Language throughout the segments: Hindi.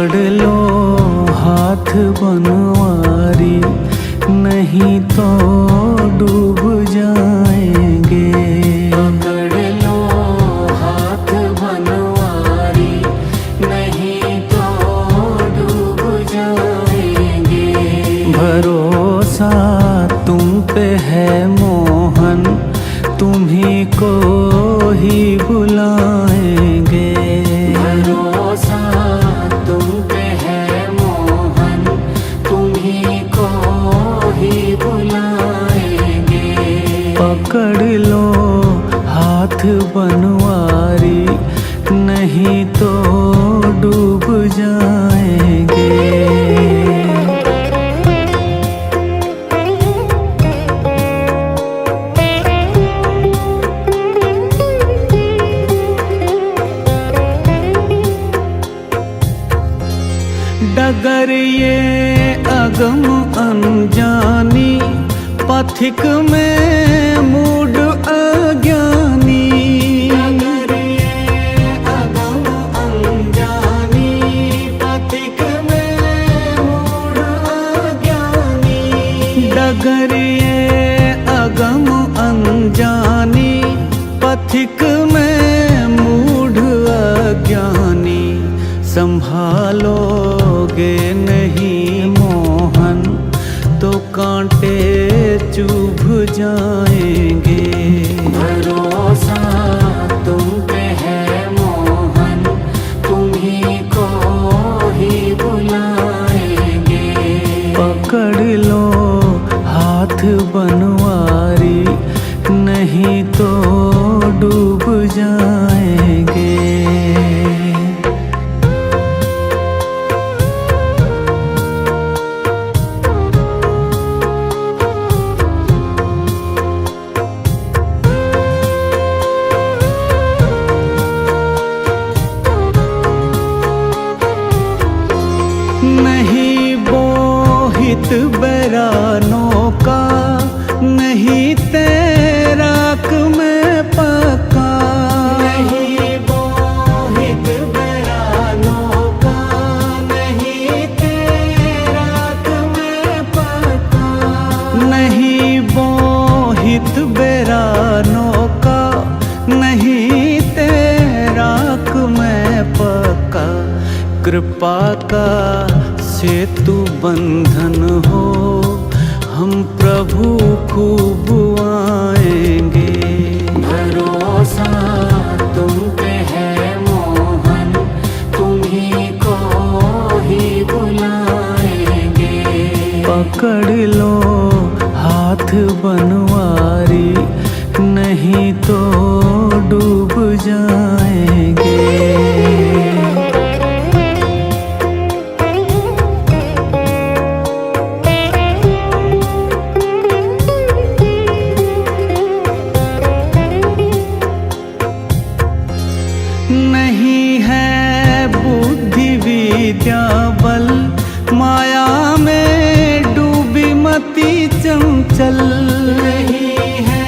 पकड़ लो हाथ बनवारी, नहीं तो डूब जाएंगे। पकड़ लो हाथ बनवारी, नहीं तो डूब जाएंगे। भरोसा तुम पे है मोहन, तुम्ही को ही बुलाएंगे। भरोसा तुम पे है मोहन, तुम्ही को ही बुलाएंगे। पकड़ लो हाथ बनवारी, नहीं तो डूब जाएंगे। डगर ये अगम अनजानी, पथिक में मूढ़ अज्ञानी। डगर ये अगम अनजानी, पथिक में मूढ़ अज्ञानी। डगर ये अगम अनजानी, पथिक में मूढ़ अज्ञानी। संभालोगे नहीं मोहन, तो कांटे चुभ जाएंगे। भरोसा तुम पे है मोहन, तुम्ही को ही बुलाएंगे। पकड़ लो हाथ बनवारी, नहीं तो डूब जाएंगे। नहीं बोहित बैरानों का, नहीं तैराक में पक्का। नहीं बोहित बैरानों का, नहीं तैराक में पक्का। नहीं बोहित बैरानों का, नहीं तैराक में पक्का। कृपा का सेतु बंधन हो, हम प्रभु खूब आएंगे। भरोसा तुम पे है मोहन, तुम्ही को ही बुलाएंगे। पकड़ लो हाथ बनवारी, नहीं तो डूब जाएंगे। नहीं है बुद्धि विद्या बल, माया में डूबी मति चंचल। नहीं है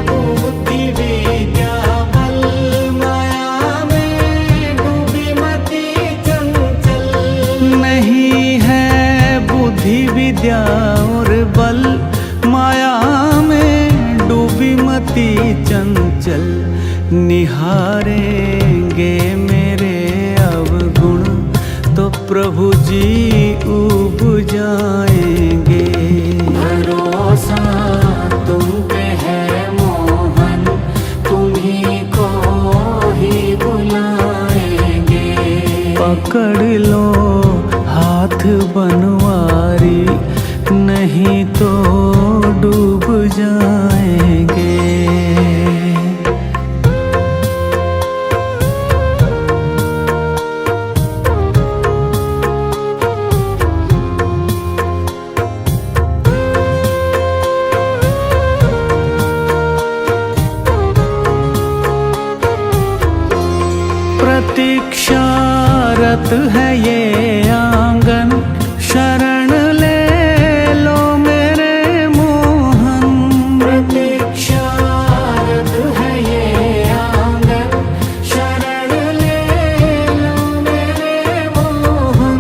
बुद्धि विद्या बल, माया में डूबी मति चंचल। नहीं है बुद्धि विद्या और बल, माया में डूबी मति चंचल। निहारेंगे मेरे अवगुण, तो प्रभु जी उब जाएंगे। भरोसा तुम पे है मोहन, तुम्ही को ही बुलाएंगे। पकड़ लो हाथ बनवारी, नहीं तो डूब जाएंगे। प्रतीक्षारत है ये आंगन, शरण ले लो मेरे मोहन। प्रतीक्षारत है ये आंगन, शरण ले लो मेरे मोहन।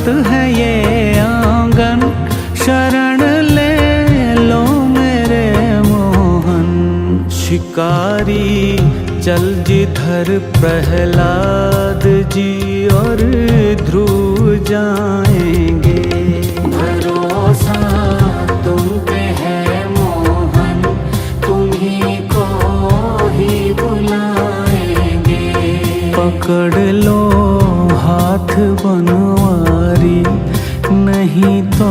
रात है ये आंगन, शरण ले लो मेरे मोहन। शिकारी चल जिधर प्रहलाद जी और ध्रुव जाएंगे। भरोसा तुम पे है मोहन, तुम्ही को ही बुलाएंगे। पकड़ लो हाथ बनवारी, नहीं तो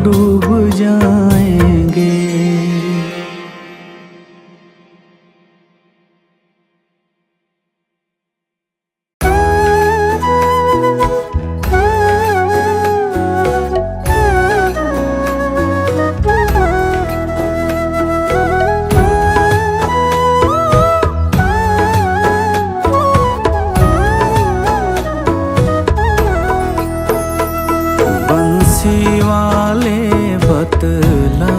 डूब जाएंगे। बंसी वाले बतला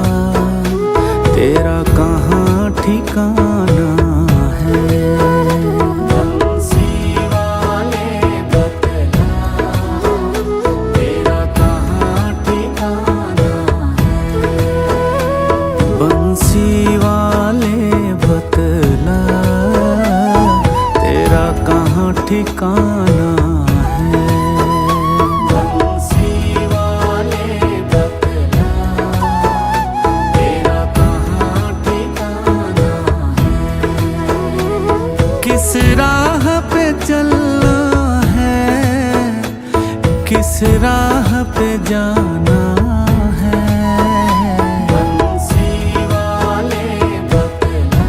तेरा कहाँ ठिकाना है। बंसी वाले बतला तेरा कहाँ ठिकाना है। बंसी वाले बतला तेरा कहाँ ठिकाना है। बंसी वाले बतला तेरा कहाँ ठिकाना है। किस राह पे चलना है, किस राह पे जाना है। बंसी वाले बतला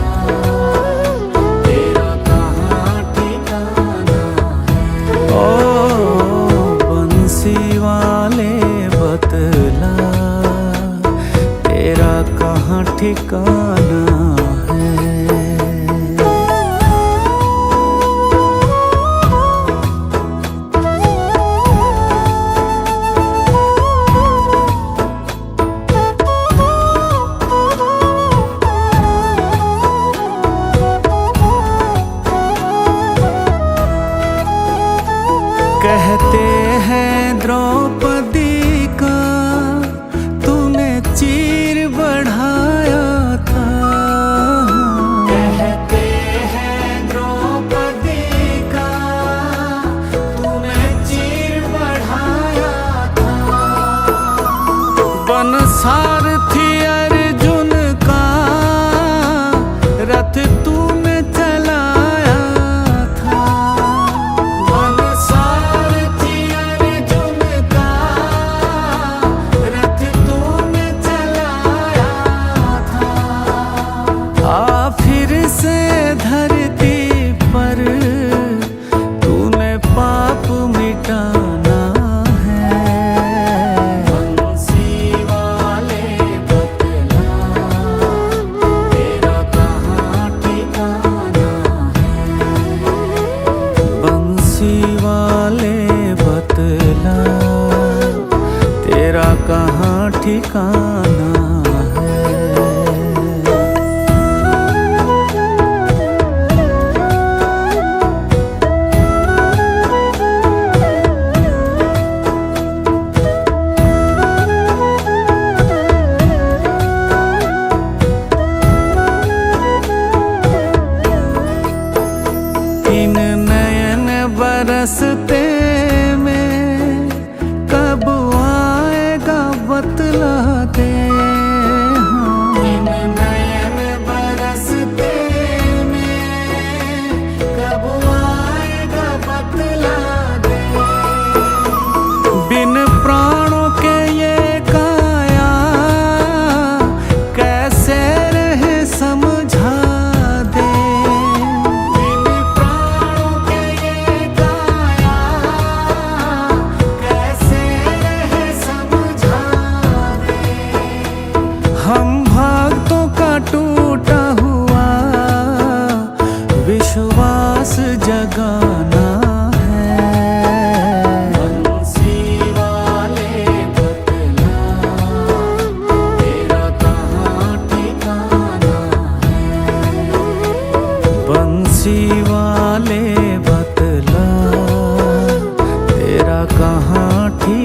तेरा कहाँ ठिकाना है। ओ बंसी वाले बतला तेरा कहाँ ठिकाना है। कहते हैं द्रौपदी का तूने चीर बढ़ाया था। कहते हैं द्रौपदी का तूने चीर बढ़ाया था। बन सारथी अर्जुन का रथ तूने चलाया था। बन सारथी अर्जुन का रथ तूने चलाया था। आ फिर से धरती पर तूने पाप मिटाना है। बंसी वाले बतला तेरा कहाँ ठिकाना है। बंसी वाले बतला तेरा कहाँ ठिकाना है। इन नयन बरसते में कब आएगा बतला दे। इन नयन बरसते में कब आएगा बतला दे। बिन प्राणों के ये काया कैसे रहे समझा दे। बिन प्राणों के ये काया कैसे रहे समझा दे। हम भक्तों का टूटा हुआ विश्वास जगाना है। बंसी वाले बतला तेरा कहाँ ठिकाना है। बंसी वाले बतला तेरा कहाँ ठीक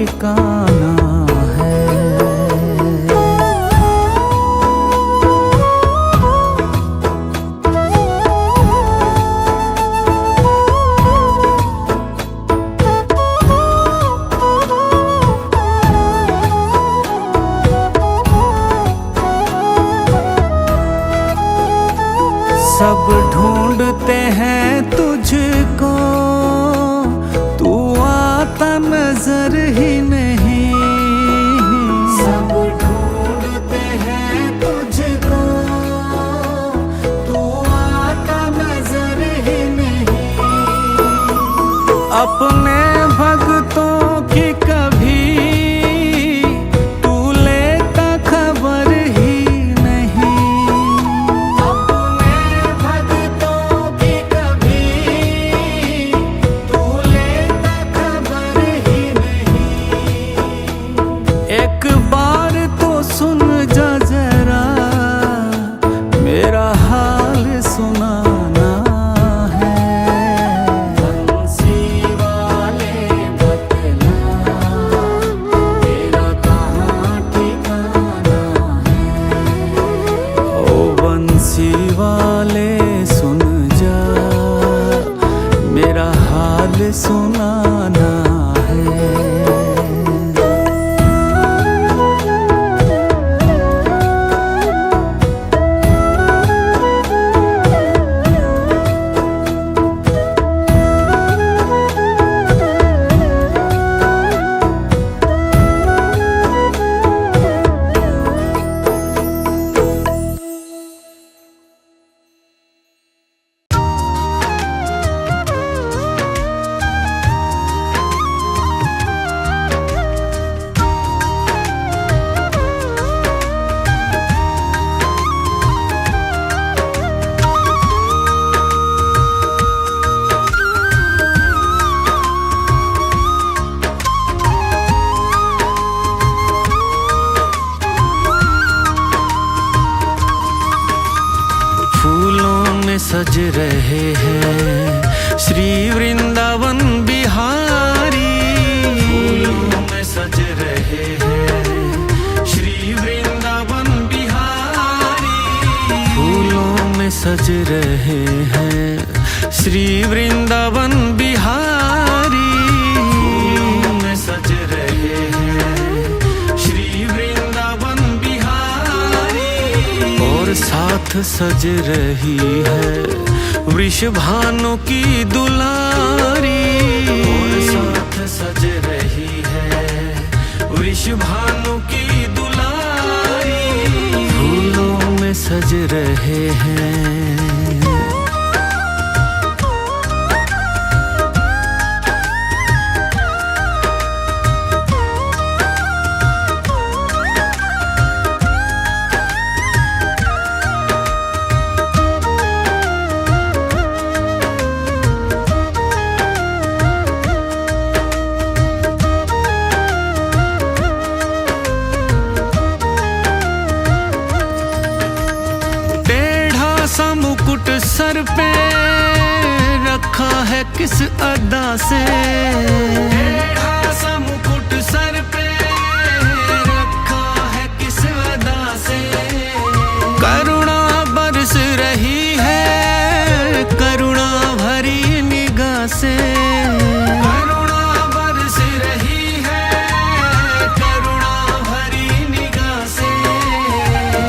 अपने भक्तों की कभी तू लेता खबर ही नहीं। अपने भक्तों की कभी तू लेता खबर ही नहीं। एक बार तो सुन जा जरा, मेरा हाल सुनाना है। बंसी वाले बतला, तेरा कहाँ ठिकाना है। ओ बंसी वाले सुन जा, मेरा हाल सुनाना है। सज रहे हैं श्री वृंदावन बिहारी। फूलों में सज रहे हैं श्री वृंदावन बिहारी। फूलों में सज रहे हैं श्री वृंदावन बिहारी। फूलों में सज रहे हैं श्री वृंदावन बिहारी। और साथ सज रही है वृषभानु की दुलारी। और साथ सज रही है वृषभानु की दुलारी। फूलों में सज रहे हैं। मुकुट सर पे रखा है किस अदा से। टेढ़ा सा मुकुट सर पे रखा है किस अदा से। करुणा बरस रही है करुणा भरी निगाह से। करुणा बरस रही है करुणा भरी निगाह से।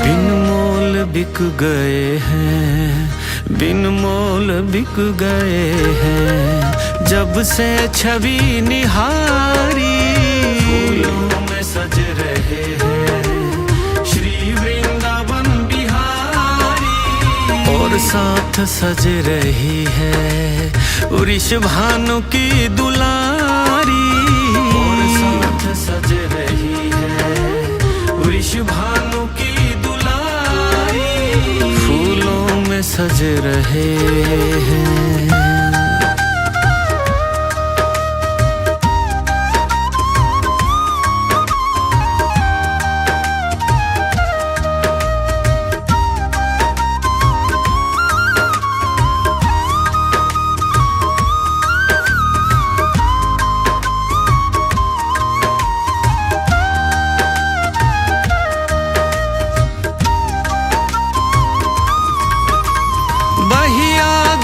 बिन मोल बिक गए हैं बिन मोल बिक गए हैं जब से छवि निहारी। फूलों में सज रहे हैं श्री वृंदावन बिहारी। और साथ सज रही है वृषभानु की दुलारी। और साथ सज रही है वृषभानु की सज रहे हैं।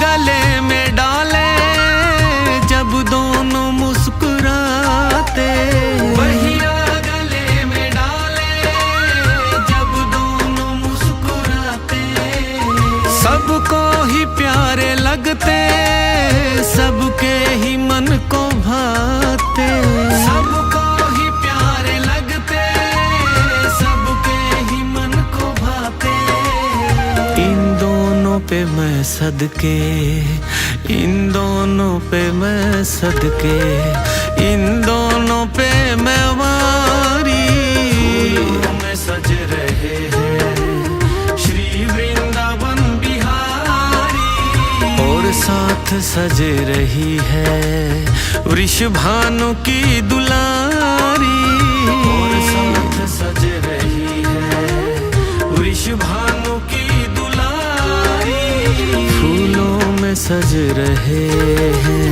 गले में डाले जब दोनों मुस्कुराते। बहिया गले में डाले जब दोनों मुस्कुराते। सबको ही प्यारे लगते सबके ही मन को भाते। सबको ही प्यारे लगते सबके ही मन को भाते। इन दोनों पे मैं सदके इन दोनों पे मैं सदके, इन दोनों पे मैं वारी। फूलों में सज रहे हैं श्री वृंदावन बिहारी, और साथ सज रही है वृषभानु की दुलारी, और साथ सज रही है वृषभानु की दुलारी। फूलों में सज रहे हैं।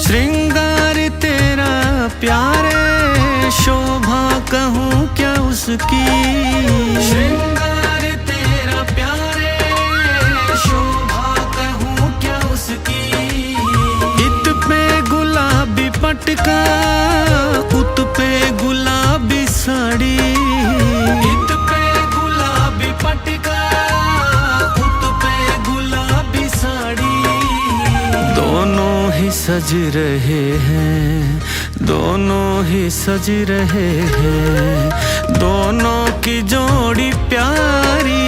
श्रृंगार तेरा प्यारे, शोभा कहूँ क्या उसकी। श्रृंगार तेरा प्यारे, शोभा कहूँ क्या उसकी। इत पे गुलाबी पटका, उत पे गुलाबी साड़ी। इत पे गुलाबी पटका, उत पे गुलाबी साड़ी। दोनों ही सज रहे हैं, दोनों ही सज रहे हैं, दोनों की जोड़ी प्यारी।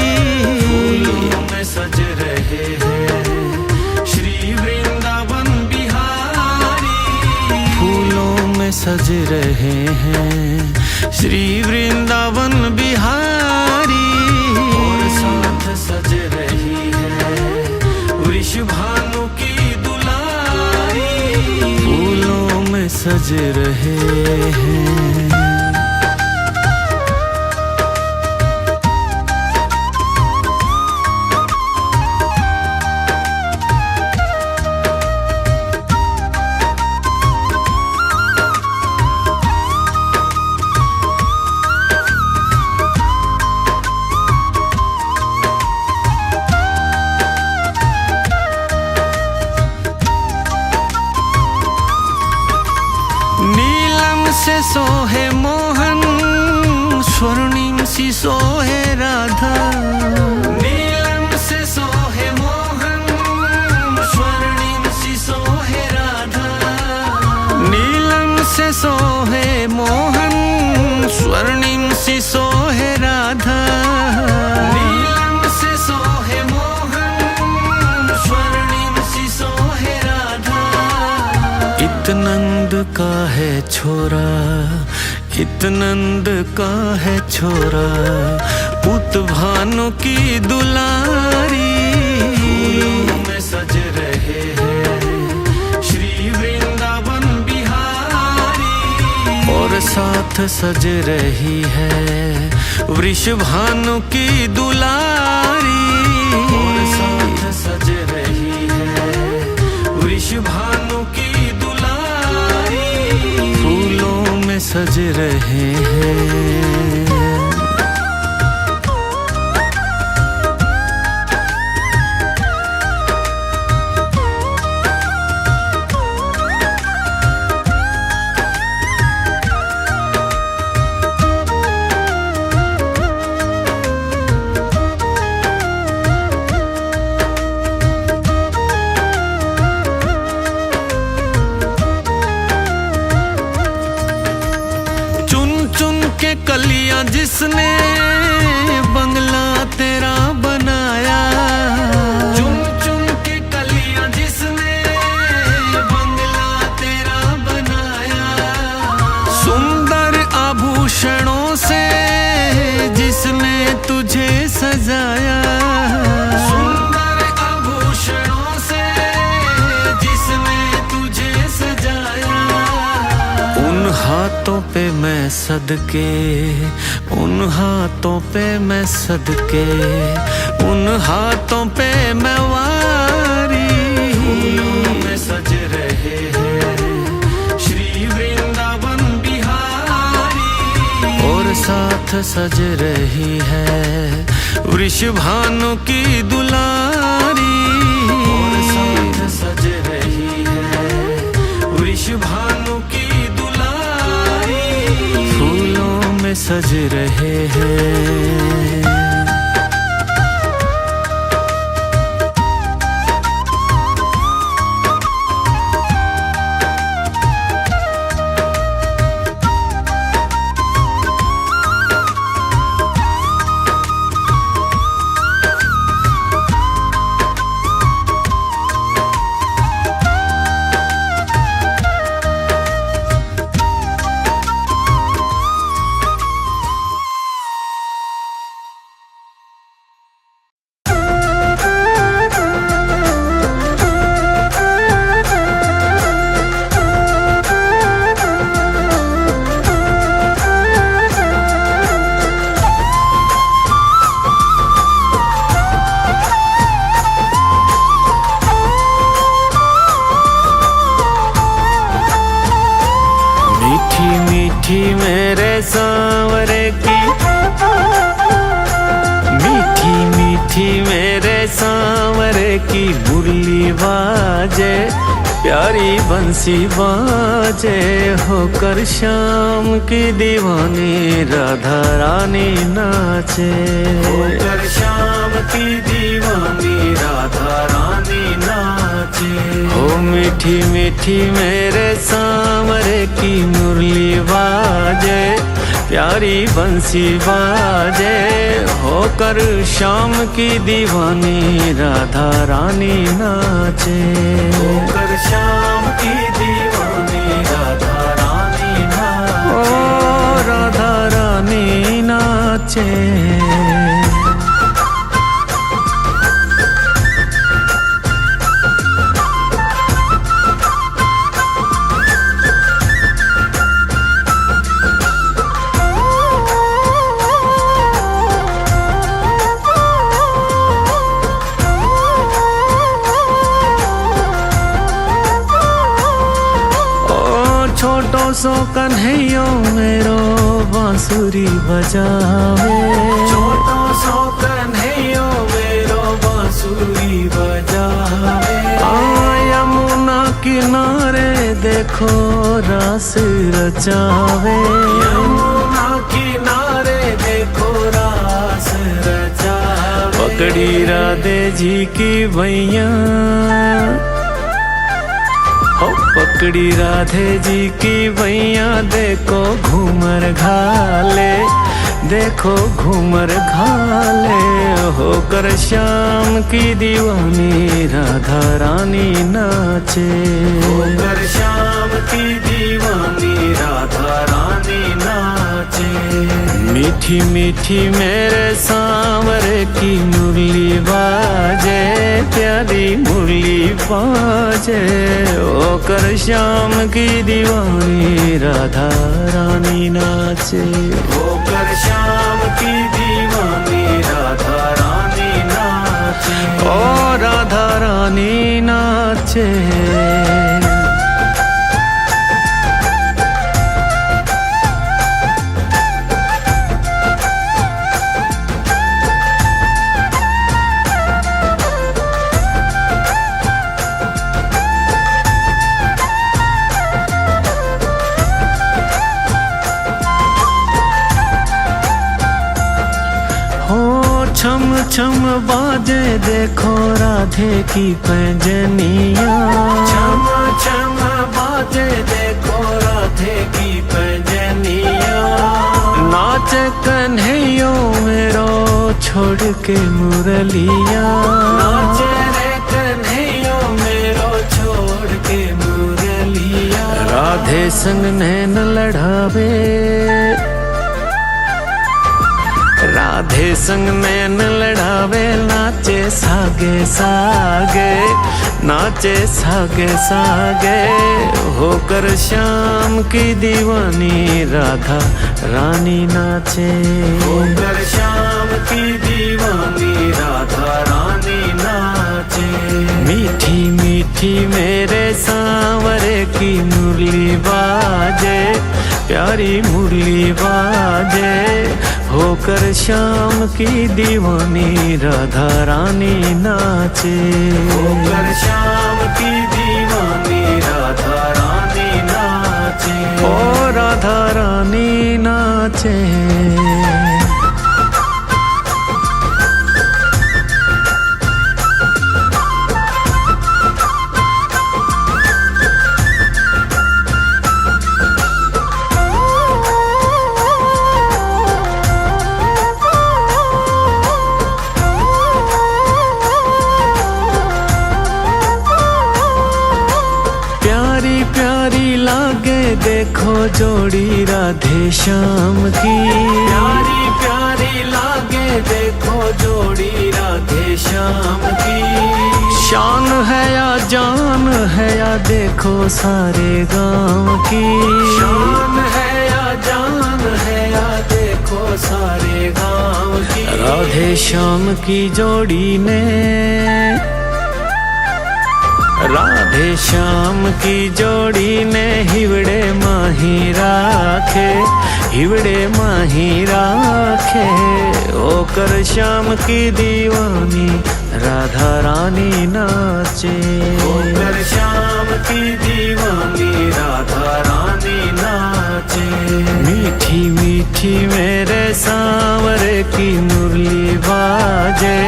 फूलों में सज रहे हैं श्री वृंदावन बिहारी, फूलों में सज रहे हैं श्री वृंदावन बिहारी। और साथ सज रही है वृषभानु की फूलों में सज रहे हैं। नीलम से सोहे मोहन, स्वर्णिम सी सोहे राधा। नीलम से सोहे मोहन, स्वर्णिम सी सोहे राधा। नीलम से सोहे मोहन, स्वर्णिम सी सोहे राधा। नीलम से सोहे मोहन, स्वर्णिम सी सोहे राधा। इतनंद का है छोरा, इतनंद का है छोरा, पुत भानु की दुलारी। फूलों में सज रहे हैं श्री वृंदावन बिहारी, और साथ सज रही है वृषभानु की दुलारी। और साथ सज रही है वृषभानु की फूलों में सज रहे हैं। के कलियां जिसने बंगला तेरा बनाया। चुन चुन के कलियां जिसने बंगला तेरा बनाया। सुंदर आभूषणों से जिसने तुझे सजाया। सुंदर आभूषणों से जिसने तुझे सजाया। उन हाथों पे मैं सदके, उन हाथों पे मैं सदके, उन हाथों पे मैं वारी। फूलों में सज रहे हैं श्री वृंदावन बिहारी, और साथ सज रही है वृषभानु की दुलारी। और साथ सज रही है वृष भानु की दुलाई फूलों में सज रहे हैं। मीठी मेरे सांवरे की मीठी मीठी मेरे सांवरे की मुरली बाजे प्यारी बंसी बाजे होकर शाम की दीवानी राधा रानी नाचे होकर शाम की दीवानी राधा रानी नाचे। हो मीठी मीठी मेरे सांवरे की मुरली बाजे प्यारी बंसी बाजे होकर शाम की दीवानी राधा रानी नाचे होकर शाम की दीवानी राधा रानी नाचे ओ राधा रानी नाचे। छोटो सो कन्हैयो मेरो बांसुरी बजावे छोटो सो कन्हैयो मेरो बांसुरी बजावे यमुना किनारे देखो रास रचावे यमुना किनारे देखो रास रचावे पकड़ी राधे जी की भैया पकड़ी राधे जी की भैया देखो घूमर घाले देखो घूमर घाले होकर शाम की दीवानी राधा रानी नाचे होकर शाम की दीवानी राधा रानी नाचे। मीठी मीठी मेरे सांवरे की मुरली बाजे प्यारी मुरली बाजे होकर शाम की दीवानी राधा रानी नाचे होकर शाम की दीवानी राधा रानी नाचे ओ राधा रानी नाचे। छम छम बाजे देखो राधे की पैंजनिया छम छम बाजे देखो राधे की पैंजनिया नाचे कन्हैयो मेरो छोड़ के मुरलिया नाचे रे कन्हैयो मेरो छोड़ के मुरलिया राधे संग नैन लड़ावे राधे संग नैन लड़ावे नाचे सागे सागे नाचे सागे सागे होकर शाम की दीवानी राधा रानी नाचे होकर शाम की दीवानी राधा रानी नाचे। मीठी मीठी मेरे सांवरे की मुरली बाजे प्यारी मुरली बाजे होकर शाम की दीवानी राधा रानी नाचे होकर शाम की दीवानी राधा रानी नाचे। प्यारी प्यारी लागे देखो जोड़ी राधे श्याम की। प्यारी प्यारी लागे देखो जोड़ी राधे श्याम की। शान है या जान है या देखो सारे गांव की। शान है या जान है या देखो सारे गांव की। राधे श्याम की जोड़ी ने राधे श्याम की जोड़ी ने हिवड़े माही राखे। हिवड़े माही राखे होकर श्याम की दीवानी राधा रानी नाचे। होकर श्याम की दीवानी राधा रानी नाचे। मीठी मीठी मेरे सांवरे की मुरली बाजे।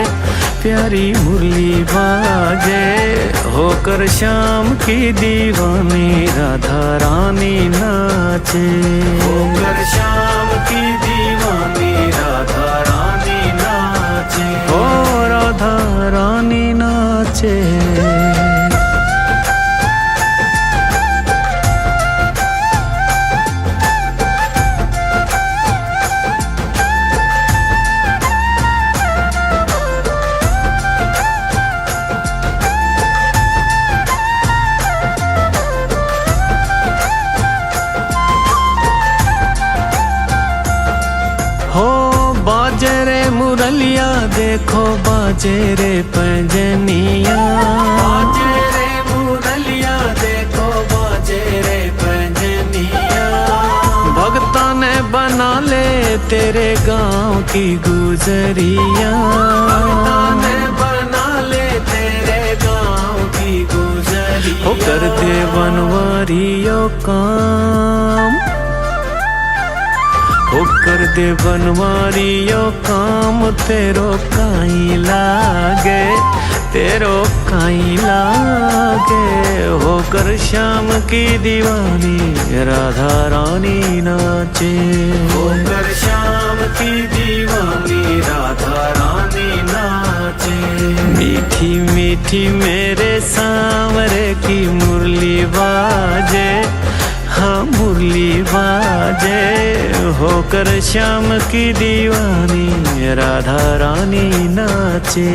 प्यारी मुरली बाजे होकर श्याम की दीवानी राधा रानी नाचे। होकर श्याम की दीवानी राधा रानी नाचे। ओ राधा रानी नाचे। हो बाजे रे मुरलिया देखो बाजे रे पंजनिया। बाजे रे मुरलिया देखो बाजे रे पंजनिया। भगता ने बना ले तेरे गांव की गुजरिया। भगता ने बना ले तेरे गांव की गुजरिया। हो कर दे बनवारियों काम। हो कर दे बनवारियों काम तेरो काई लागे। तेरो काई लागे होकर श्याम की दीवानी राधा रानी नाचे। होकर श्याम की दीवानी राधा रानी नाचे। मीठी मीठी मेरे सांवरे की मुरली बाजे। हाँ मुरली बाजे होकर श्याम की दीवानी राधा रानी नाचे।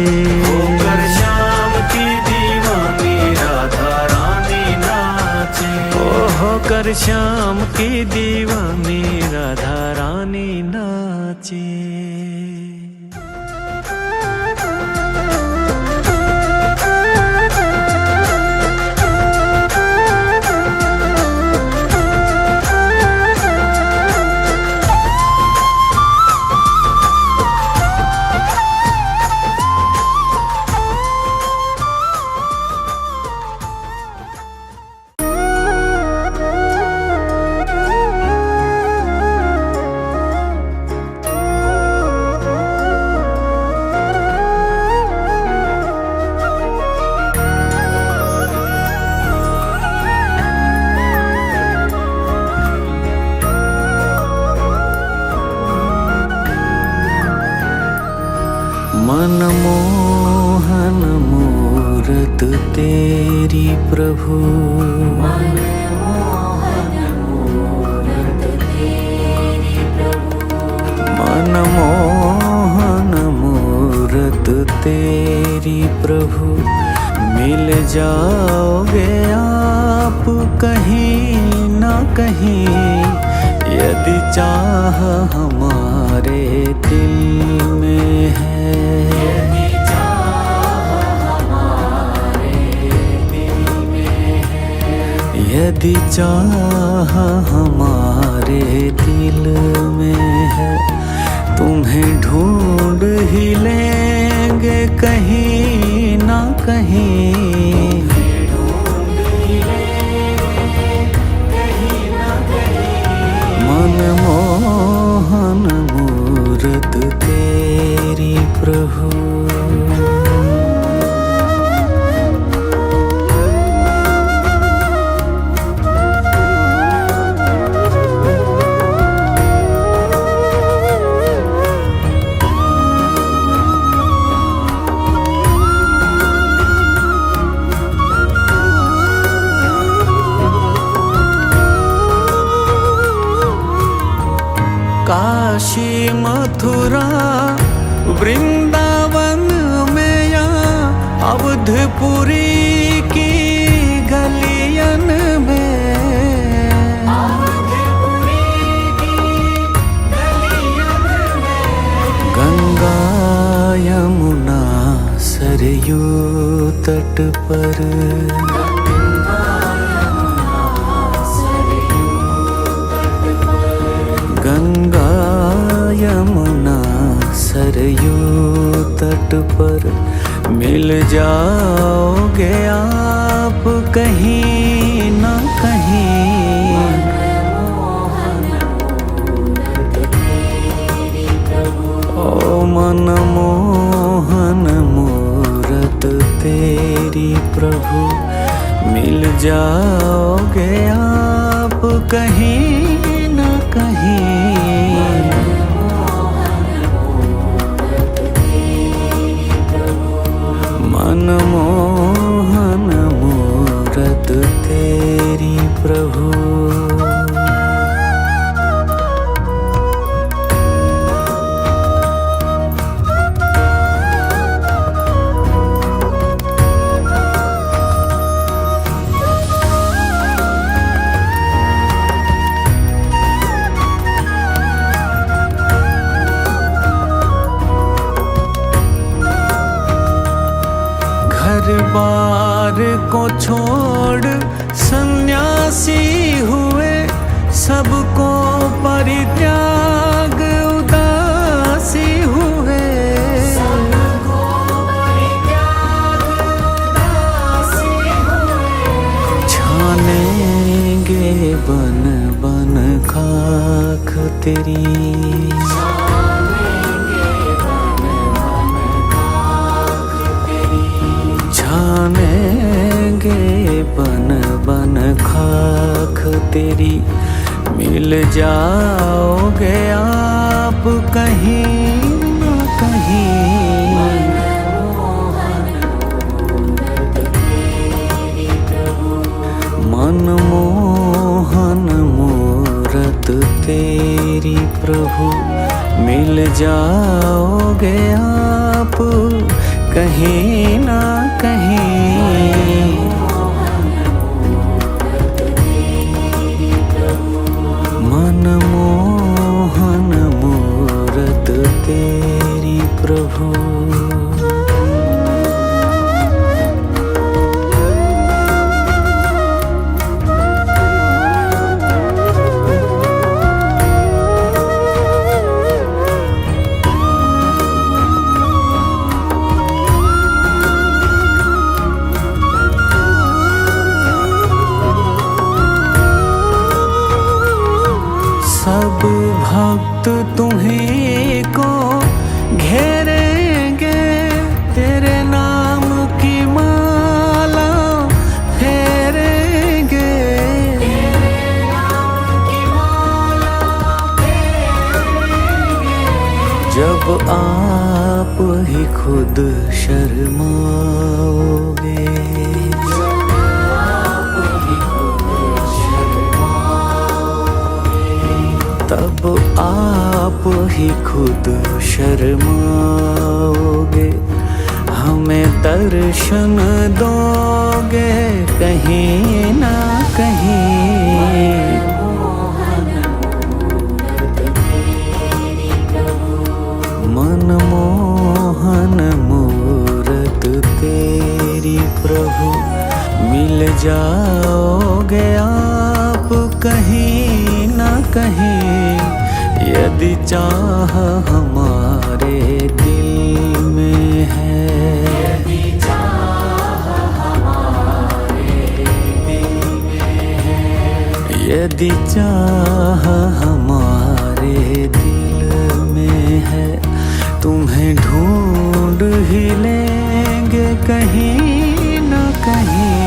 होकर श्याम की दीवानी राधा रानी नाचे। ओ होकर श्याम की दीवानी राधा रानी नाचे। मनमोहन मूरत तेरी प्रभु। मनमोहन मूरत तेरी प्रभु। मनमोहन मूरत तेरी प्रभु। मिल जाओगे आप कहीं ना कहीं यदि चाह हमारे दिल में है। यदि चाह हमारे दिल में है। तुम्हें ढूंढ ही लेंगे कहीं ना कहीं। मनमोहन काशी मथुरा वृंदावन में या अवधपुरी की गलियन में, गंगा यमुना सरयू तट पर, गंगा यमुना सरयू तट पर मिल जाओगे आप कहीं न कहीं। ओ मनमोहन मूरत तेरी प्रभु, मिल जाओगे आप कहीं न कहीं। मनमोहन मूरत तेरी प्रभु। घर बार को छोड़ सन्यासी हुए, सबको परित्याग उदासी हुए। छानेंगे बन बन खाक तेरी, छानेंगे बन बन खाक तेरी, मिल जाओगे आप कहीं न कहीं। मनमोहन मूरत तेरी प्रभु, मिल जाओगे आप कहीं न कहीं। मनमोहन मूरत तेरी प्रभु। सब भक्त तुम्हीं को घेरेंगे, तेरे नाम की माला फेरेंगे। जब आप ही खुद शर्माओगे, तब आप ही खुद शर्माओगे। हमें दर्शन दोगे कहीं ना कहीं। मनमोहन मूरत तेरी प्रभु, मिल जाओगे आप कहीं ना कहीं। यदि चाह हमारे दिल में है, यदि चाह हमारे दिल में है, यदि चाह हमारे दिल में है, तुम्हें ढूंढ ही लेंगे कहीं ना कहीं।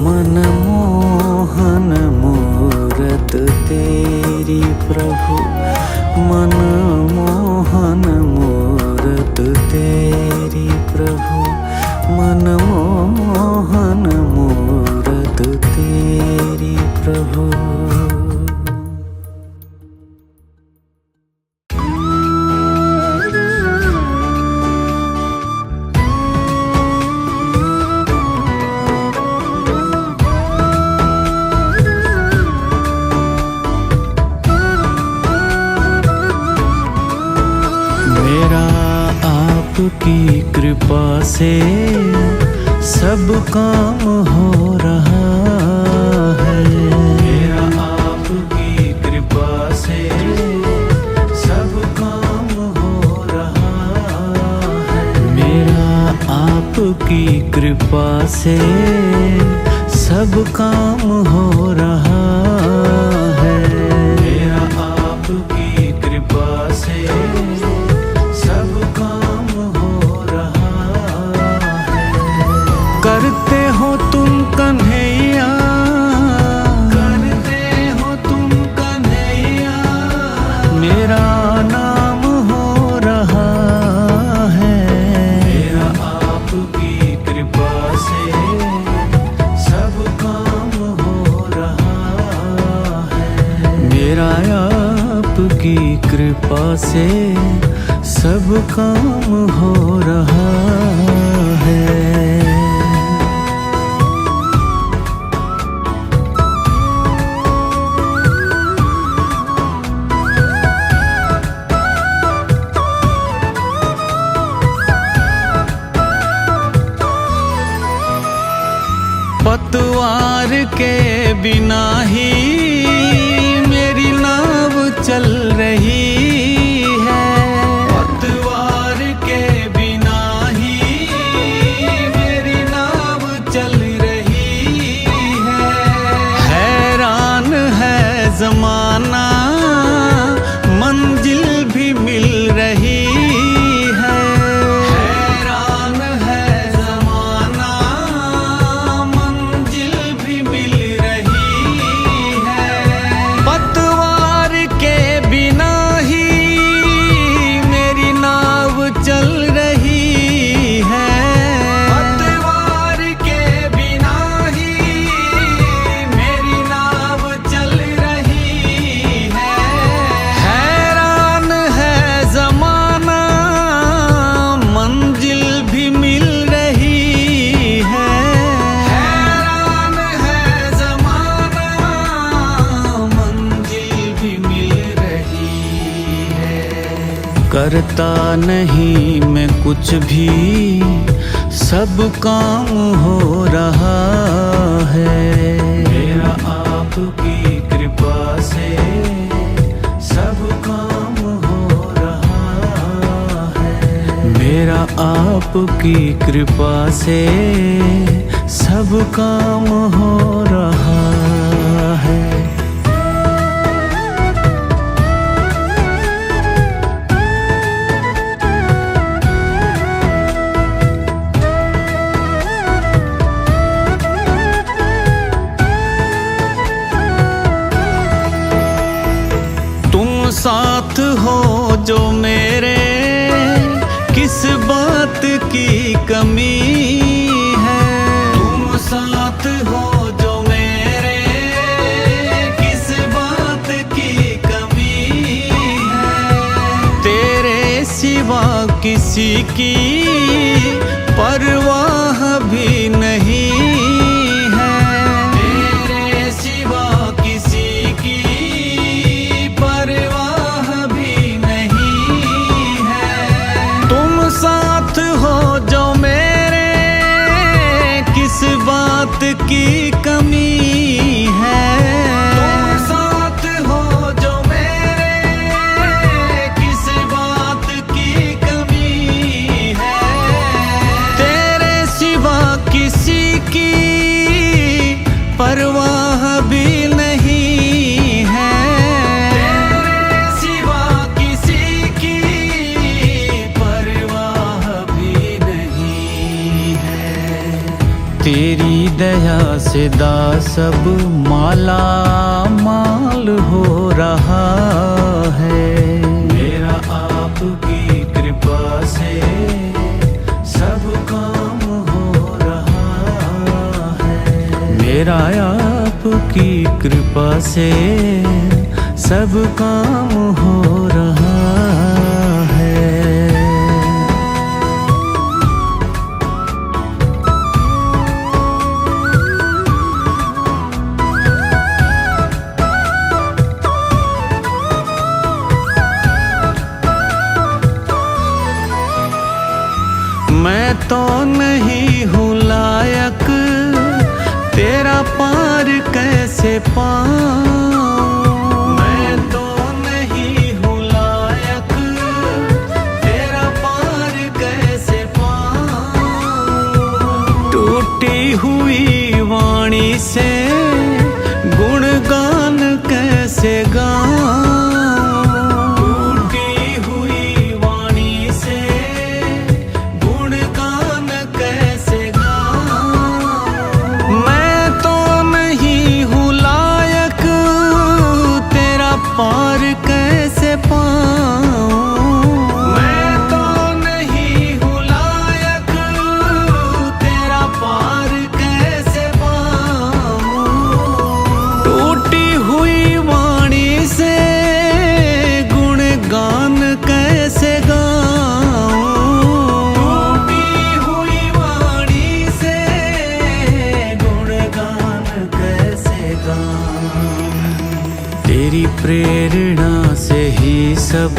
मनमोहन मूरत तेरी प्रभु, मनमोहन मूरत तेरी प्रभु, मनमोहन मूरत तेरी। से सब काम हो रहा है। मेरा आपकी कृपा से सब काम हो रहा है। मेरा आपकी कृपा से सब काम हो रहा है। मेरा आपकी कृपा से सब काम हो रहा है। करते हो तुम कन्हैया, करते हो तुम कन्हैया, मेरा नाम हो रहा है। मेरा आपकी कृपा से सब काम हो रहा है। मेरा आपकी कृपा से सब काम हो रहा है। पतवार के बिना ही मेरी नाव चल रही है। पतवार के बिना ही मेरी नाव चल रही है। हैरान है जमाना, मंजिल भी मिल रही है। हैरान है जमाना, मंजिल भी मिल रही है। पतवार के बिना ही मेरी नाव चल रही है। पतवार के बिना ही मेरी नाव चल रही है। हैरान है जमाना, मंजिल भी मिल रही है। हैरान है जमाना, मंजिल भी मिल रही है। करता नहीं मैं कुछ भी, सब काम हो रहा है। मेरा आपकी कृपा से सब काम हो रहा है। मेरा आपकी कृपा से सब काम हो रहा है। तुम साथ हो जो मेरे, किस बात की कमी है। तुम साथ हो जो मेरे, किस बात की कमी है। तेरे सिवा किसी की परवाह भी नहीं है। तेरे सिवा किसी की परवाह भी नहीं है। तुम साथ हो जो मेरे, किस बात की कमी है। तुम साथ हो जो मेरे, किस बात की कमी है। तेरे सिवा किसी की परवाह भी नहीं है। तेरे सिवा किसी की परवाह भी नहीं है। तेरी दया से दास सब माला माल हो रहा है। मेरा आपकी कृपा से सब काम हो रहा है। मेरा आपकी कृपा से सब काम हो रहा है। मैं तो टूटी हुई वाणी से गुणगान कैसे गाऊं, टूटी हुई वाणी से गुणगान कैसे गाऊं। मैं तो नहीं हूँ लायक तेरा पार कैसे पाऊं, मैं तो नहीं हूँ लायक तेरा पार कैसे पाऊं। टूटी हुई वाणी से गुणगान कैसे गाऊं, टूटी हुई वाणी से गुणगान कैसे गाऊं। तेरी प्रेरणा से ही सब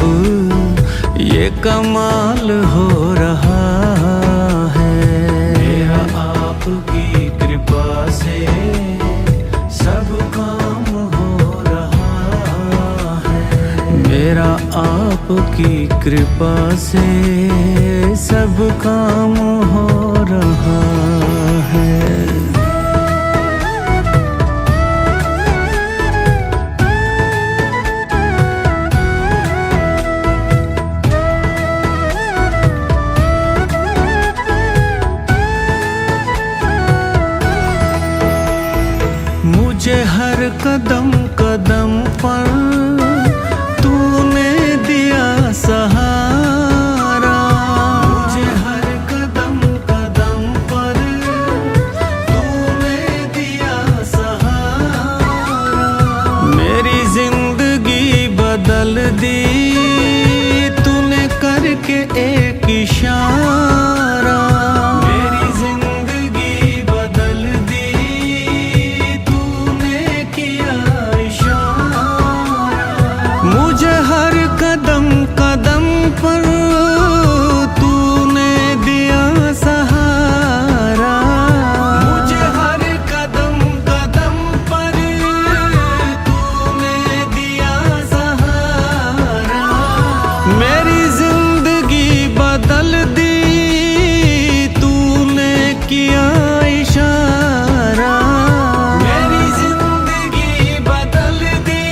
ये कमाल हो रहा है, मेरा आपकी कृपा से सब काम हो रहा है, मेरा आपकी कृपा से सब काम हो रहा है। मुझे हर कदम कदम पर तूने दिया सहारा, मुझे हर कदम कदम पर तूने दिया सहारा। मेरी जिंदगी बदल दी तूने करके एक इशारा, मेरी जिंदगी बदल दी तूने किया इशारा। मुझे हर कदम कदम पर तूने दिया सहारा, मुझे हर कदम कदम पर तूने दिया सहारा। मेरी जिंदगी बदल दी तूने किया इशारा, मेरी जिंदगी बदल दी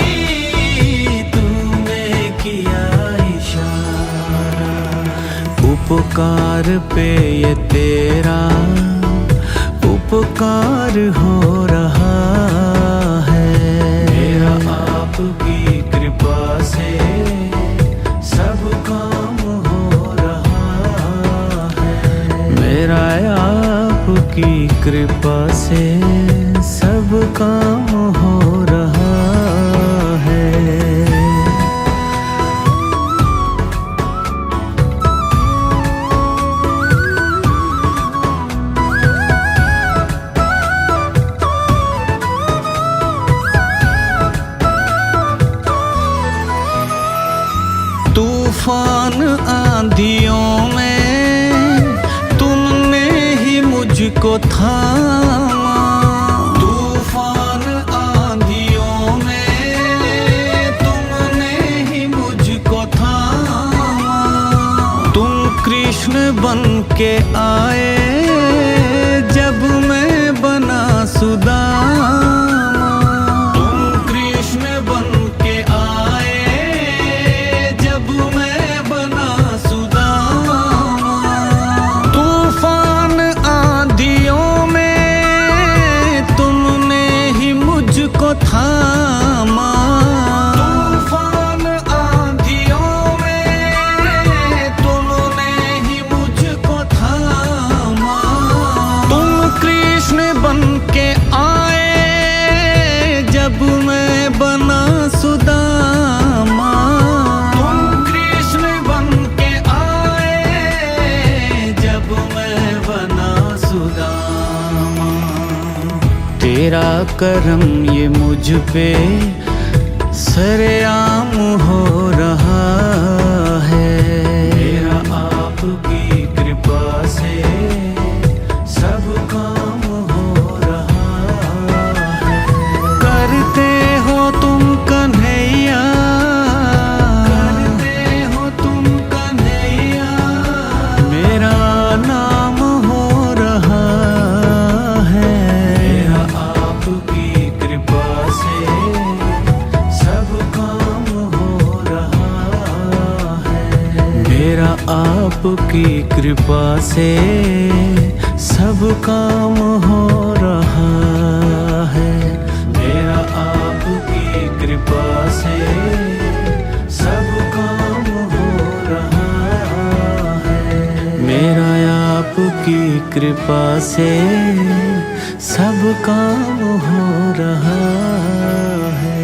तूने किया इशारा। उपकार पे ये तेरा उपकार हो रहा है, मेरा आपकी कृपा से सब काम हो रहा है, मेरा आपकी कृपा से सब काम हो रहा है। तूफान आंधियों में तुमने ही मुझको थामा, तूफान आंधियों में तुमने ही मुझको थामा। तुम कृष्ण बन के आए जब मैं बना सुदामा, तुम कृष्ण बन के आए जब मैं बना सुदामा। तूफान आंधियों में तुमने ही मुझको थामा, तूफान आंधियों में तुमने ही मुझको थामा। तुम कृष्ण बन के आए जब मैं बना सुदामा, तुम कृष्ण बन के आए जब मैं बना सुदामा। तेरा करम ये मुझ पे सरेआम हो रहा है, मेरा आपकी कृपा से सब काम हो रहा है। करते हो तुम कन्हैया, करते हो तुम कन्हैया, मेरा नाम हो रहा आपकी कृपा से सब काम हो रहा है। मेरा आपकी कृपा से सब काम हो रहा है। मेरा आपकी कृपा से सब काम हो रहा है।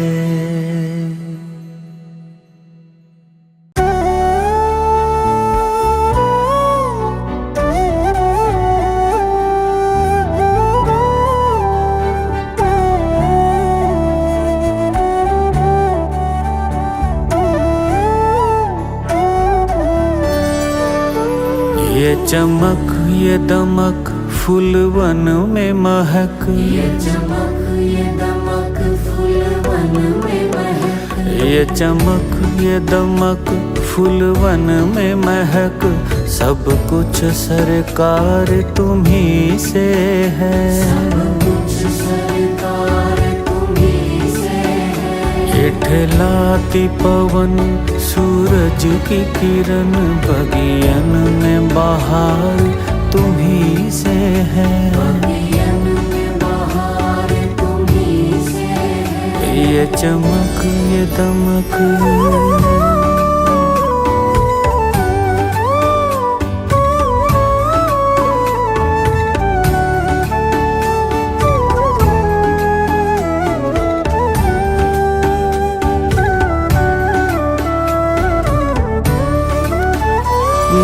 ये चमक ये दमक फूलवन में महक, ये चमक ये दमक फूलवन में महक, ये चमक ये दमक फूलवन में महक, सब कुछ सरकार तुम्ही से है। सब कुछ सरकार तुम्ही से है। इठलाती पवन सूरज की किरण, बगियन में बहार तुम्ही से है। बगियन में बहार तुम्ही से है। ये चमक ये दमक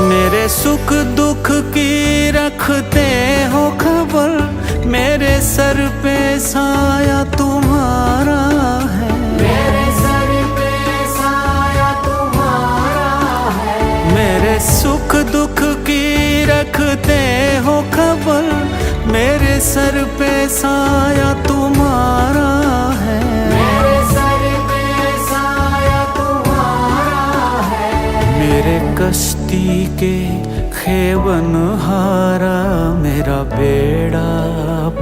मेरे सुख दुख की रखते हो खबर, मेरे सर पे साया तुम्हारा है। मेरे सर पे साया तुम्हारा है। मेरे सुख दुख की रखते हो खबर, मेरे सर पे साया तुम्हारा है। मेरे सर पे साया तुम्हारा है। मेरे कश्ती के खेवन हारा, मेरा बेड़ा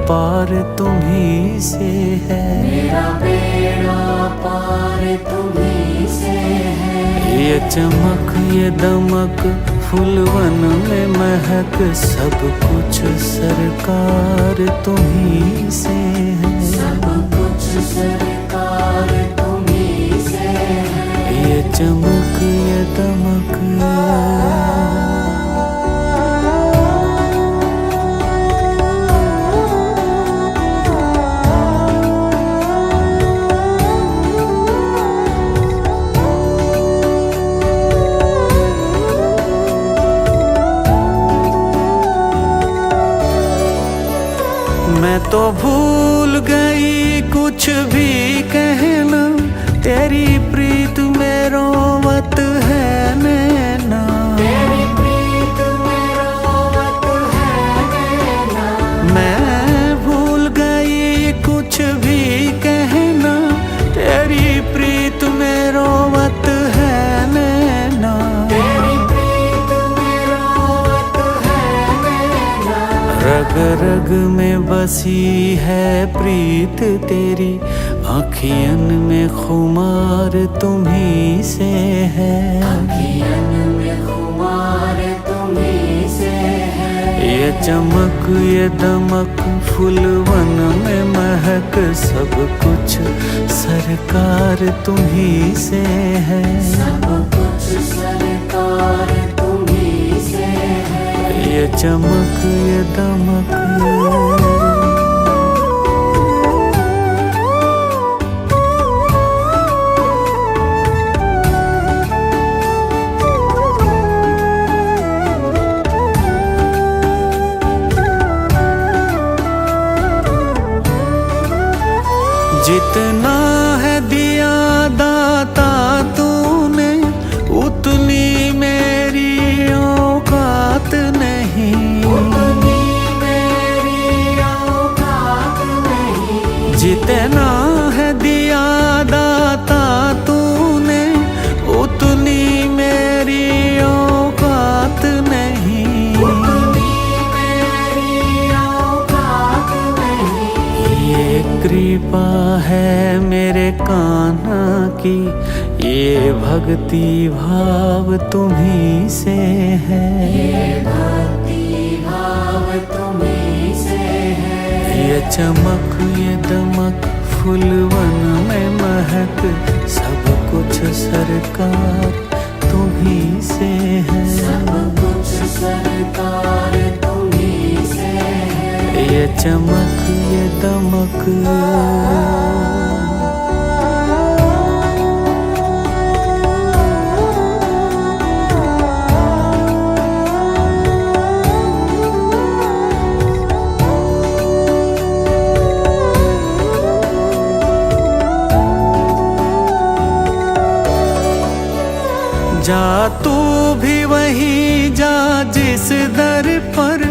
पार तुम्ही से है। मेरा बेड़ा पार तुम्ही से है। ये चमक ये दमक फूलवन में महक, सब कुछ सरकार तुम्ही से है। सब कुछ सरकार तुम्ही से है। ये चमक ये दमक मैं तो भूल गई कुछ भी कहना, तेरी प्रीत में रोवत है नैना। तेरी प्रीत में रोवत है नैना। मैं भूल गई कुछ भी कहना, तेरी प्रीत में रोवत है नैना। तेरी प्रीत में रोवत है नैना। रग रग में बसी है प्रीत तेरी, आँखियन में खुमार तुम्ही से है। आँखियन में खुमार तुम्ही से है। ये चमक ये दमक फूलवन में महक, सब कुछ सरकार तुम्ही से है। सब कुछ सरकार तुम्ही से है। ये चमक ये दमक जितना है दिया दाता तूने, उतनी मेरी औकात नहीं। उतनी मेरी औकात नहीं। जितना है दिया दाता तूने, उतनी मेरी औकात नहीं। उतनी मेरी औकात नहीं। ये कृपा है मेरे कान्हा की, ये भक्ति भाव तुम्ही से है, ये भक्ति भाव तुम्ही से है। ये चमक ये दमक फूलवन में महक सब कुछ सरकार तुम्ही से है, सब कुछ सरकार तुम्ही से है। ये चमक ये दमक जा तू भी वहीं जा जिस दर पर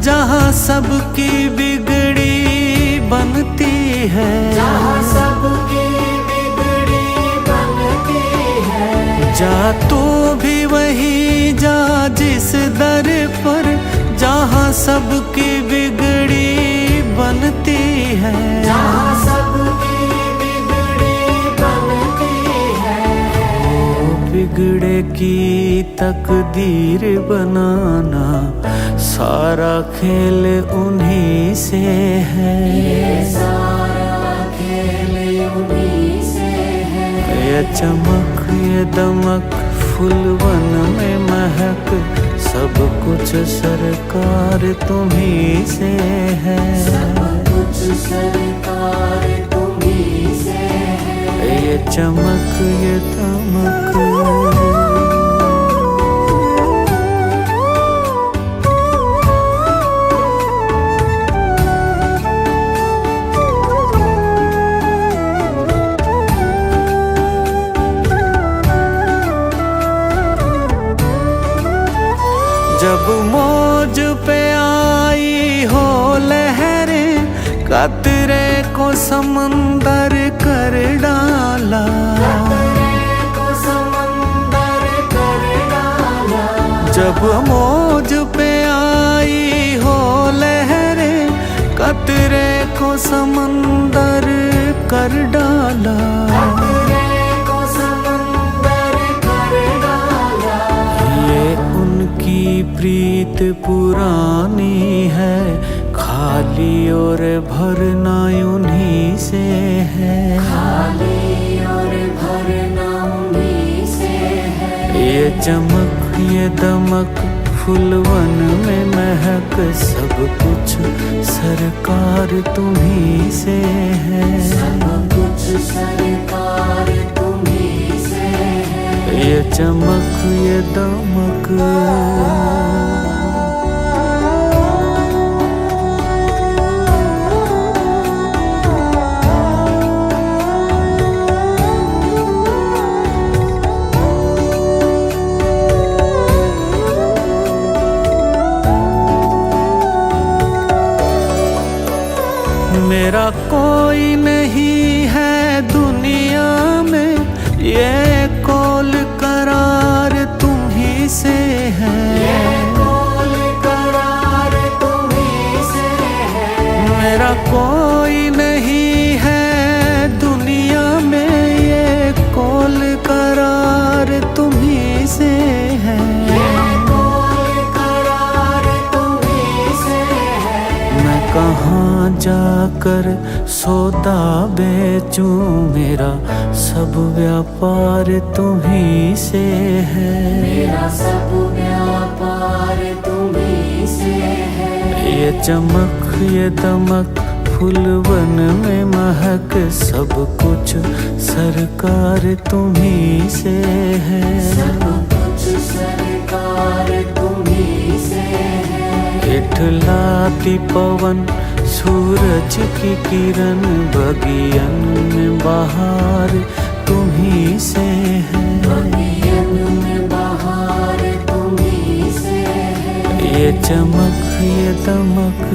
जहाँ सबकी बिगड़ी बनती है, जहाँ सबकी बिगड़ी बनती है। जा तू भी वहीं जा जिस दर पर जहाँ सबकी बिगड़ी बनती है, जहाँ सबकी बिगड़ी बनती है। बिगड़े की तकदीर बनाना सारा खेल उन्हीं से है, ये सारा खेल उन्हीं से है। ये चमक ये दमक फूलवन में महक सब कुछ सरकार तुम्ही से है, सब कुछ सरकार तुम्ही से है। ये चमक ये दमक जब मौज पे आई हो लहरें कतरे को समंदर कर डाला, कतरे को समंदर कर डाला। जब मौज पे आई हो लहरें कतरे को समंदर कर डाला, कतरे को समंदर कर डाला। ये उनकी प्रीत पुरानी है खाली और भरना उन्हीं से है, खाली और भरना उन्हीं से है। ये चमक ये दमक फूलवन में महक सब कुछ सरकार तुम्ही से है, सब कुछ सरकार तुम्ही से है। ये चमक ये दमक मेरा कोई नहीं है दुनिया में ये कौल करार तुम्ही से है, ये कौल करार तुम्ही से है। मेरा कोई नहीं है दुनिया में ये कौल करार तुम्ही से है, ये कौल करार तुम्ही से है। मैं कहाँ जाकर सौदा बेचूं मेरा सब व्यापार तुम्ही से है, मेरा सब व्यापार तुम्ही से है। ये चमक ये दमक फूलवन में महक सब कुछ सरकार तुम्ही से है, सब कुछ सरकार तुम्ही से है। इठलाती पवन सूरज की किरण बगियन में बहार तुम्ही से है, बगियन में बहार तुम्ही से है। ये चमक ये दमक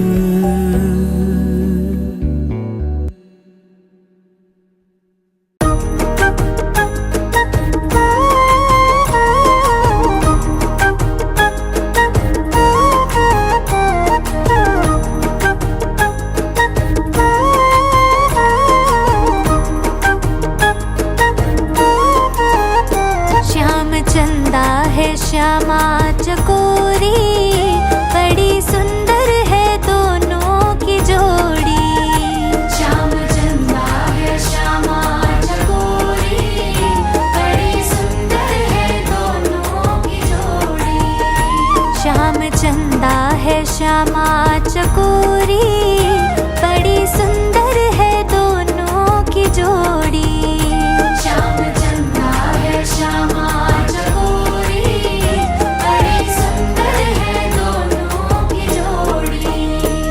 चकोरी, बड़ी सुंदर है दोनों की जोड़ी। श्याम चंदा है श्यामा चकोरी, बड़ी सुंदर है दोनों की जोड़ी।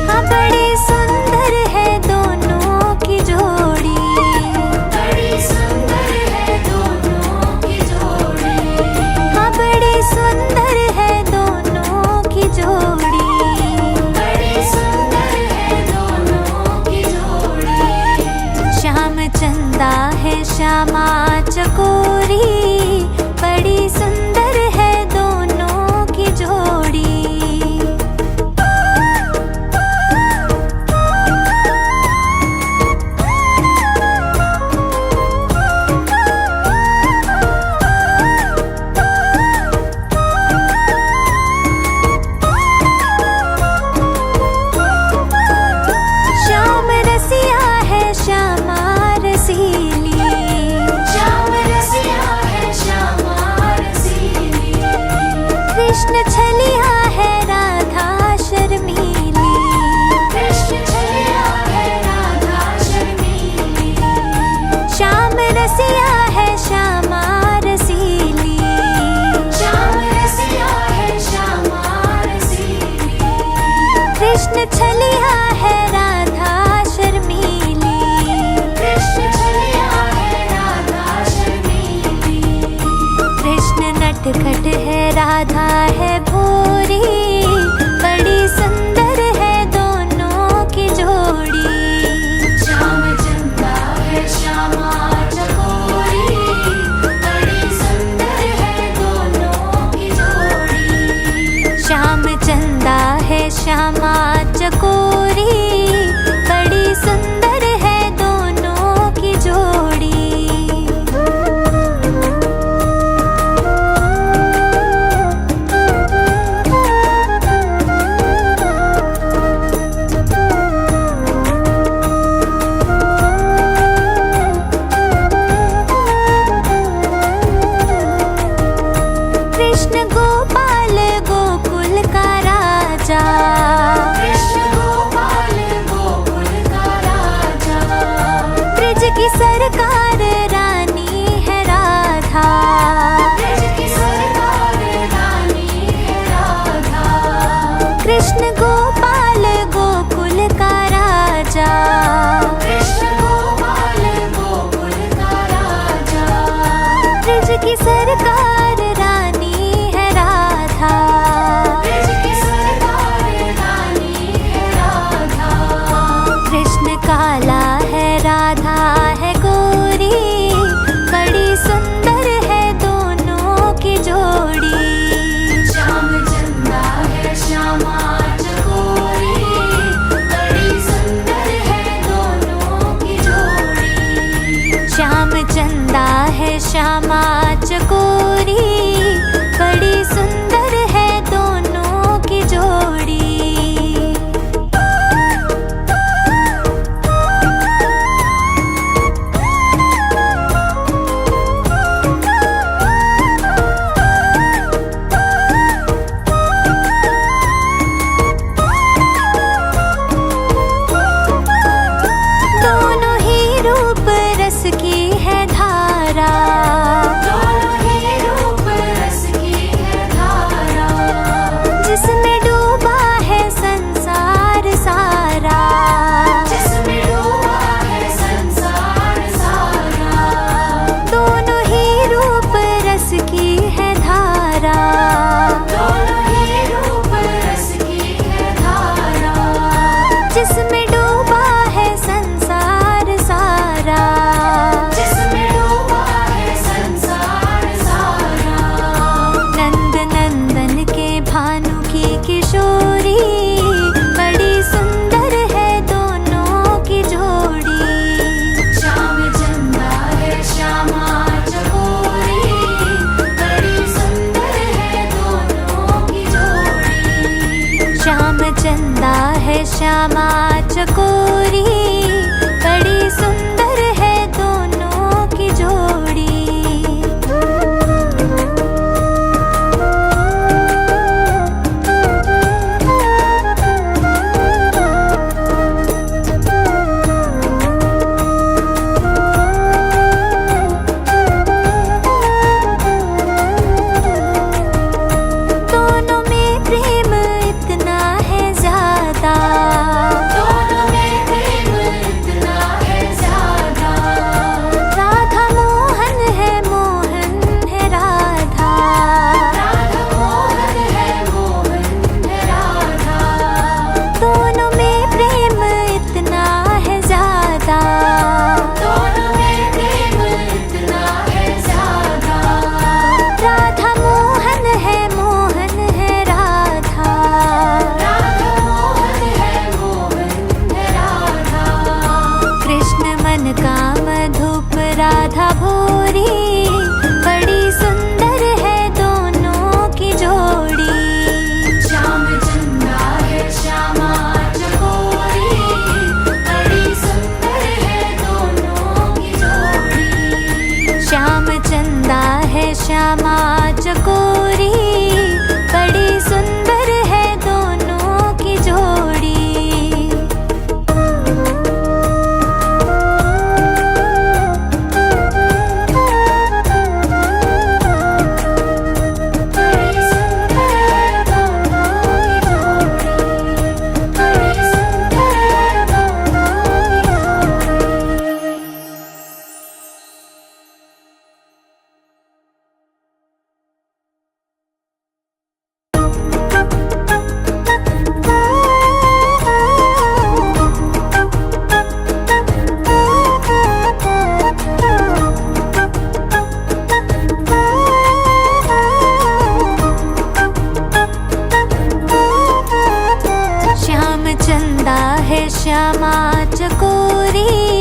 हाँ बड़ी सुंदर है दोनों की जोड़ी। बड़ी सुंदर है दोनों की जोड़ी। हाँ बड़ी सुंदर है दोनों की जोड़ी। बड़ी सुंदर है दोनों की जोड़ी। श्याम चंदा है श्यामा चकोरी, बड़ी सुंदर है दोनों की जोड़ी। श्याम रसिया है श्यामा रसीली। श्याम रसिया है श्यामा रसीली। कृष्ण छलिया है राधा शर्मीली। कृष्ण छलिया है राधा शर्मीली। श्याम रसिया है श्यामा रसीली। श्याम रसिया है श्यामा रसीली। कृष्ण छलिया है राधा शर्मीली। कृष्ण छलिया है राधा शर्मीली। कृष्ण नटखट है राधा है भोरी, बड़ी सुंदर है दोनों की जोड़ी। श्याम चंदा है श्यामा चकोरी, बड़ी सुंदर है दोनों की जोड़ी। श्याम चंदा है श्यामा चकोरी, बड़ी सुंदर है दोनों की जोड़ी। कृष्ण गोपाल गोकुल का राजा। कृष्ण गोपाल गोकुल का राजा। ब्रज की सरकार रानी है राधा। ब्रज की सरकार रानी है राधा। कृष्ण गोपाल गोकुल का राजा। कृष्ण गोपाल गोकुल का राजा। ब्रज की सरकार रानी है राधा। ब्रज की सरकार रानी है राधा। कृष्ण काला है राधा है गोरी, बड़ी सुंदर है दोनों की जोड़ी। श्याम चंदा है श्यामा चकोरी, बड़ी सुंदर है दोनों की जोड़ी। श्याम चंदा है श्यामा चकोरी, बड़ी सुंदर है दोनों की जोड़ी। दोनों ही रूप रस की है धारा। दोनों ही रूप रस की है धारा। जिसमें डूबा है संसार सारा। जिसमें डूबा है संसार सारा। दोनों ही रूप रस की है धारा। दोनों ही रूप रस की है धारा। जिसमें डूबा है संसार सारा। जिसमें डूबा है संसार सारा। नंद नंदन के भानु की किशोरी, बड़ी सुंदर है दोनों की जोड़ी। श्याम चंदा है श्यामा चकोरी, बड़ी सुंदर है दोनों की जोड़ी। श्याम चंदा है श्यामा चकोरी, बड़ी सुंदर है दोनों की जोड़ी। चंदा है श्यामा चकोरी।